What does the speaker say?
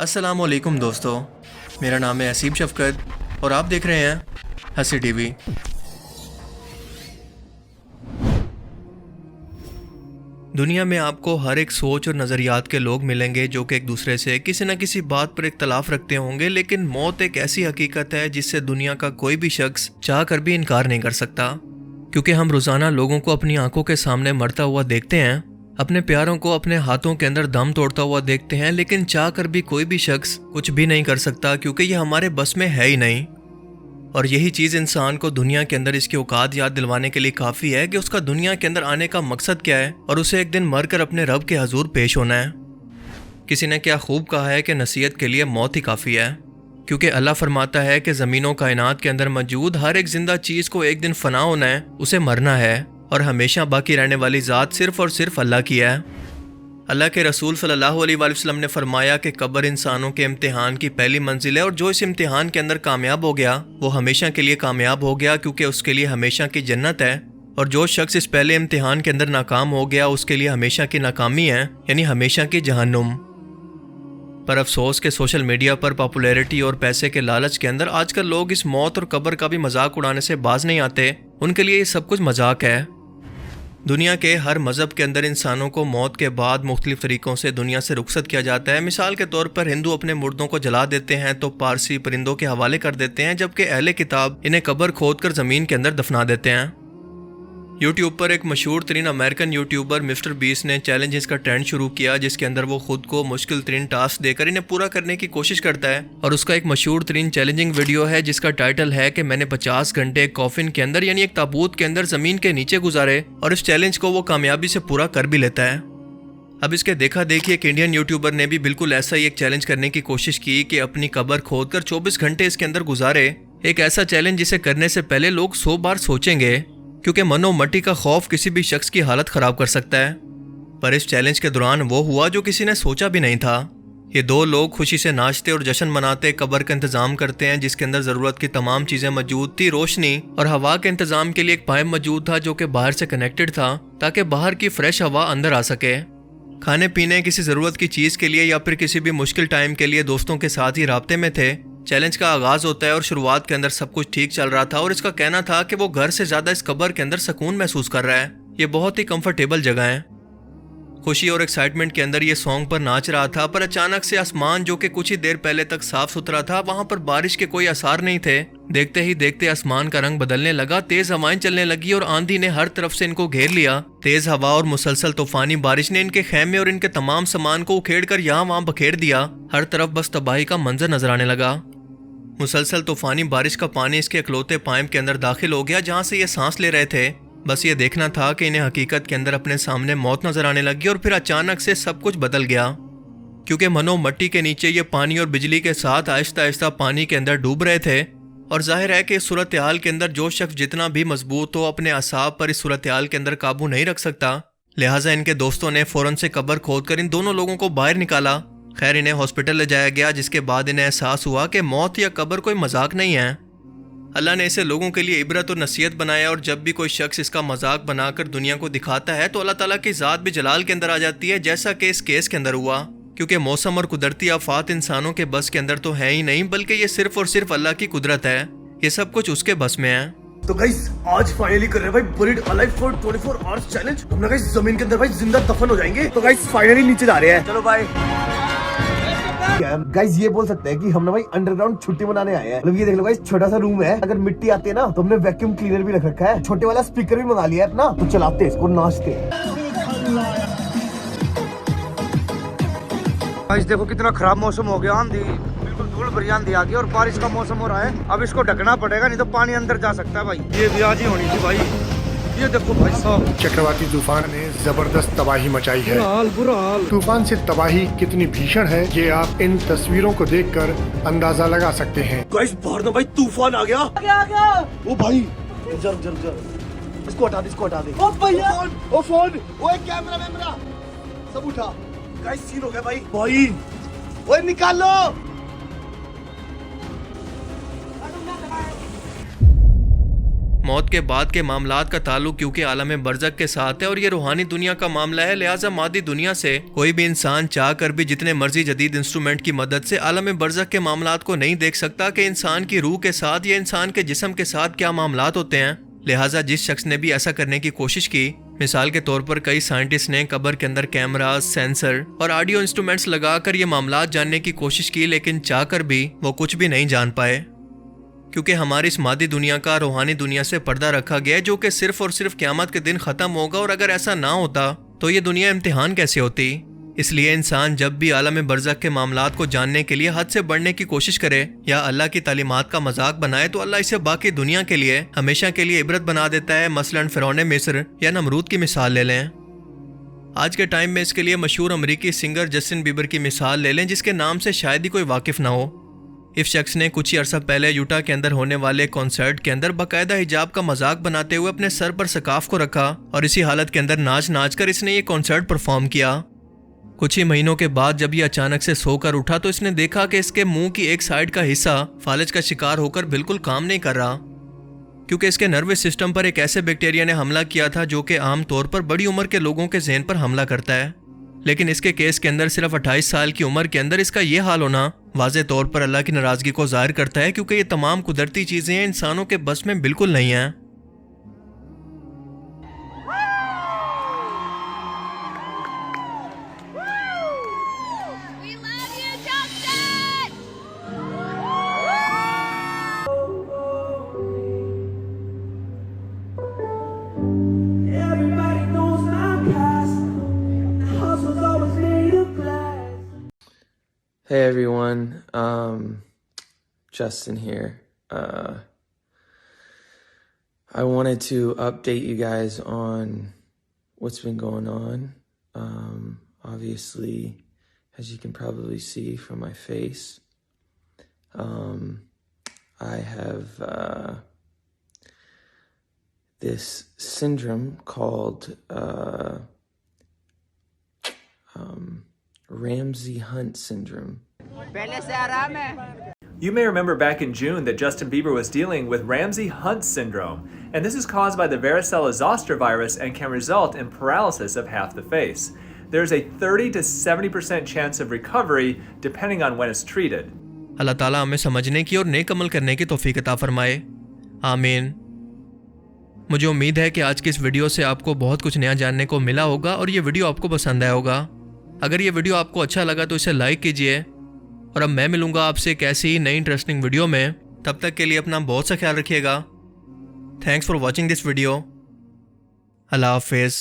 अस्सलामुअलैकुम दोस्तों, मेरा नाम है असीम शफकत और आप देख रहे हैं हंसी टीवी। दुनिया में आपको हर एक सोच और नज़रियात के लोग मिलेंगे जो कि एक दूसरे से किसी न किसी बात पर इख्तलाफ रखते होंगे, लेकिन मौत एक ऐसी हकीकत है जिससे दुनिया का कोई भी शख्स चाह कर भी इनकार नहीं कर सकता। क्योंकि हम रोज़ाना लोगों को अपनी आंखों के सामने मरता हुआ देखते हैं, अपने प्यारों को अपने हाथों के अंदर दम तोड़ता हुआ देखते हैं, लेकिन चाह कर भी कोई भी शख्स कुछ भी नहीं कर सकता क्योंकि यह हमारे बस में है ही नहीं। और यही चीज़ इंसान को दुनिया के अंदर इसकी औकात याद दिलवाने के लिए काफ़ी है कि उसका दुनिया के अंदर आने का मकसद क्या है और उसे एक दिन मरकर अपने रब के हजूर पेश होना है। किसी ने क्या खूब कहा है कि नसीहत के लिए मौत ही काफ़ी है, क्योंकि अल्लाह फरमाता है कि ज़मीनों कायनात के अंदर मौजूद हर एक जिंदा चीज़ को एक दिन फना होना है, उसे मरना है, और हमेशा बाकी रहने वाली ज़ात सिर्फ और सिर्फ अल्लाह की है। अल्लाह के रसूल सल्लल्लाहु अलैहि वसल्लम ने फरमाया कि कब्र इंसानों के इम्तिहान की पहली मंजिल है और जो इस इम्तिहान के अंदर कामयाब हो गया वो हमेशा के लिए कामयाब हो गया, क्योंकि उसके लिए हमेशा की जन्नत है। और जो शख्स इस पहले इम्तिहान के अंदर नाकाम हो गया उसके लिए हमेशा की नाकामी है, यानी हमेशा की जहन्नुम। पर अफसोस के सोशल मीडिया पर पॉपुलैरिटी और पैसे के लालच के अंदर आजकल लोग इस मौत और कब्र का भी मजाक उड़ाने से बाज नहीं आते। उनके लिए ये सब कुछ मजाक है। दुनिया के हर मज़हब के अंदर इंसानों को मौत के बाद मुख्तलिफ तरीक़ों से दुनिया से रुखसत किया जाता है। मिसाल के तौर पर हिंदू अपने मुर्दों को जला देते हैं तो पारसी परिंदों के हवाले कर देते हैं, जबकि अहले किताब इन्हें कब्र खोद कर ज़मीन के अंदर दफना देते हैं। यूट्यूब पर एक मशहूर तरीन अमेरिकन यूट्यूबर मिस्टर बीस ने चैलेंजेस का ट्रेंड शुरू किया, जिसके अंदर वो खुद को मुश्किल तरीन टास्क देकर इन्हें पूरा करने की कोशिश करता है। और उसका एक मशहूर तरीन चैलेंजिंग वीडियो है जिसका टाइटल है कि मैंने 50 घंटे एक कॉफिन के अंदर यानी एक ताबूत के अंदर ज़मीन के नीचे गुजारे, और इस चैलेंज को वो कामयाबी से पूरा कर भी लेता है। अब इसके देखा देखिए एक इंडियन यूट्यूबर ने भी बिल्कुल ऐसा ही एक चैलेंज करने की कोशिश की कि अपनी कब्र खोद कर 24 घंटे इसके अंदर गुजारे। एक ऐसा चैलेंज जिसे करने से पहले लोग 100 बार सोचेंगे, क्योंकि मनो मट्टी का खौफ किसी भी शख्स की हालत ख़राब कर सकता है। पर इस चैलेंज के दौरान वो हुआ जो किसी ने सोचा भी नहीं था। ये दो लोग खुशी से नाचते और जश्न मनाते कब्र का इंतज़ाम करते हैं, जिसके अंदर ज़रूरत की तमाम चीज़ें मौजूद थी। रोशनी और हवा के इंतज़ाम के लिए एक पाइप मौजूद था जो कि बाहर से कनेक्टेड था ताकि बाहर की फ्रेश हवा अंदर आ सके। खाने पीने किसी ज़रूरत की चीज़ के लिए या फिर किसी भी मुश्किल टाइम के लिए दोस्तों के साथ ही राब्ते में थे। चैलेंज का आगाज होता है और शुरुआत के अंदर सब कुछ ठीक चल रहा था और इसका कहना था कि वो घर से ज्यादा इस कब्र के अंदर सुकून महसूस कर रहा है। ये बहुत ही कंफर्टेबल जगह है। खुशी और एक्साइटमेंट के अंदर ये सॉन्ग पर नाच रहा था, पर अचानक से आसमान जो कि कुछ ही देर पहले तक साफ सुथरा था, वहां पर बारिश के कोई आसार नहीं थे। देखते ही देखते आसमान का रंग बदलने लगा, तेज हवाएं चलने लगी और आंधी ने हर तरफ से इनको घेर लिया। तेज हवा और मुसलसल तूफानी बारिश ने इनके खेमे और इनके तमाम सामान को उखेड़ कर यहाँ वहां बखेर दिया। हर तरफ बस तबाही का मंजर नजर आने लगा। मुसलसल तूफानी बारिश का पानी इसके इकलौते पाइप के अंदर दाखिल हो गया जहां से ये सांस ले रहे थे। बस ये देखना था कि इन्हें हकीकत के अंदर अपने सामने मौत नजर आने लगी। और फिर अचानक से सब कुछ बदल गया, क्योंकि मनो मट्टी के नीचे ये पानी और बिजली के साथ आहिस्ता आहिस्ता पानी के अंदर डूब रहे थे। और जाहिर है कि इस सूरत हाल के अंदर जो शख्स जितना भी मजबूत हो अपने असाब पर इस सूरत हाल के अंदर काबू नहीं रख सकता। लिहाजा इनके दोस्तों ने फौरन से कब्र खोद कर इन दोनों लोगों को बाहर निकाला। खैर इन्हें हॉस्पिटल ले जाया गया, जिसके बाद इन्हें एहसास हुआ कि मौत या कब्र कोई मजाक नहीं है। अल्लाह ने इसे लोगों के लिए इबरत और नसीहत बनाया, और जब भी कोई शख्स इसका मजाक बनाकर दुनिया को दिखाता है तो अल्लाह ताला की ज़ात भी जलाल के अंदर आ जाती है, जैसा कि इस केस के अंदर हुआ। क्योंकि मौसम और कुदरती आफात इंसानों के बस के अंदर तो है ही नहीं, बल्कि ये सिर्फ और सिर्फ अल्लाह की कुदरत है। ये सब कुछ उसके बस में है। तो गाइस आज फाइनली कर रहे हैं भाई buried alive for 24 hours challenge. हम ना गाइस जमीन के अंदर भाई जिंदा दफन हो जाएंगे। तो गाइस फाइनली नीचे जा रहे हैं। चलो भाई गाइस ये बोल सकते हैं कि हम ना भाई अंडरग्राउंड छुट्टी मनाने आए हैं। मतलब ये देख लो गाइस छोटा सा रूम है, अगर मिट्टी आती है ना तो हमने वैक्यूम क्लीनर भी रख रखा है, छोटे वाला स्पीकर भी मंगा लिया है अपना, तो चलाते इसको नाचते। गाइस देखो कितना खराब मौसम हो गया, आंधी बिल्कुल धूल भरी आंधी आ गई और बारिश का मौसम हो रहा है। अब इसको ढकना पड़ेगा, नहीं तो पानी अंदर जा सकता है भाई। ये भी आज ही होनी थी भाई। ये देखो भाई साहब, चक्रवाती तूफान ने जबरदस्त तबाही मचाई है। बुरा हाल। तूफान से तबाही कितनी भीषण है ये आप इन तस्वीरों को देखकर अंदाजा लगा सकते हैं। गाइस बाहर ना भाई तूफान आ गया। ओ भाई जर जर जर इसको हटा दे, इसको हटा दे। ओ भैया ओ फोन ओए कैमरा मेरा सब उठा। गाइस सीन हो गया भाई। भाई ओए निकाल लो। मौत के बाद के मामलात का ताल्लुक क्योंकि आलम बरज़ख के साथ है और ये रूहानी दुनिया का मामला है, लिहाजा मादी दुनिया से कोई भी इंसान चाह कर भी जितने मर्जी जदीद इंस्ट्रूमेंट की मदद से आलम बरज़ख के मामलात को नहीं देख सकता कि इंसान की रूह के साथ या इंसान के जिस्म के साथ क्या मामलात होते हैं। लिहाजा जिस शख्स ने भी ऐसा करने की कोशिश की, मिसाल के तौर पर कई साइंटिस्ट ने कब्र के अंदर कैमरास, सेंसर और ऑडियो इंस्ट्रूमेंट्स लगाकर ये मामलात जानने की कोशिश की, लेकिन चाहकर भी वो कुछ भी नहीं जान पाए, क्योंकि हमारी इस मादी दुनिया का रूहानी दुनिया से पर्दा रखा गया है जो कि सिर्फ और सिर्फ क़यामत के दिन ख़त्म होगा। और अगर ऐसा ना होता तो ये दुनिया इम्तिहान कैसे होती। इसलिए इंसान जब भी आलम बरज़ख के मामलात को जानने के लिए हद से बढ़ने की कोशिश करे या अल्लाह की तालीमात का मजाक बनाए तो अल्लाह इसे बाकी दुनिया के लिए हमेशा के लिए इबरत बना देता है। मसलन फ़िरौन मिस्र या नमरूद की मिसाल ले लें। आज के टाइम में इसके लिए मशहूर अमरीकी सिंगर जस्टिन बीबर की मिसाल ले लें, जिसके नाम से शायद ही कोई वाकिफ ना हो। इस शख्स ने कुछ ही अर्सा पहले यूटा के अंदर होने वाले कॉन्सर्ट के अंदर बाकायदा हिजाब का मजाक बनाते हुए अपने सर पर सकाफ को रखा और इसी हालत के अंदर नाच नाच कर इसने ये कॉन्सर्ट परफॉर्म किया। कुछ ही महीनों के बाद जब ये अचानक से सोकर उठा तो इसने देखा कि इसके मुंह की एक साइड का हिस्सा फालिज का शिकार होकर बिल्कुल काम नहीं कर रहा, क्योंकि इसके नर्वस सिस्टम पर एक ऐसे बैक्टीरिया ने हमला किया था जो कि आम तौर पर बड़ी उम्र के लोगों के ज़हन पर हमला करता है। लेकिन इसके केस के अंदर सिर्फ 28 साल की उम्र के अंदर इसका ये हाल होना वाज़े तौर पर अल्लाह की नाराज़गी को ज़ाहिर करता है, क्योंकि ये तमाम कुदरती चीज़ें इंसानों के बस में बिल्कुल नहीं हैं। Hey everyone, Justin here. I wanted to update you guys on what's been going on. Obviously, as you can probably see from my face, I have this syndrome called Ramsay-Hunt syndrome. You may remember back in June that Justin Bieber was dealing with Ramsay-Hunt syndrome, and this is caused by the varicella zoster virus and can result in paralysis of half the face. There's a 30 to 70% chance of recovery depending on when it's treated. अल्लाह ताला हमें समझने की और नेक अमल करने की तौफीक अता फरमाए, आमीन। मुझे उम्मीद है कि आज की इस वीडियो से आपको बहुत कुछ नया जानने को मिला होगा और ये वीडियो आपको पसंद आया होगा। अगर ये वीडियो आपको अच्छा लगा तो इसे लाइक कीजिए और अब मैं मिलूंगा आपसे एक ऐसी ही नई इंटरेस्टिंग वीडियो में। तब तक के लिए अपना बहुत सा ख्याल रखिएगा। Thanks for watching this video. अल्लाह हाफिज़।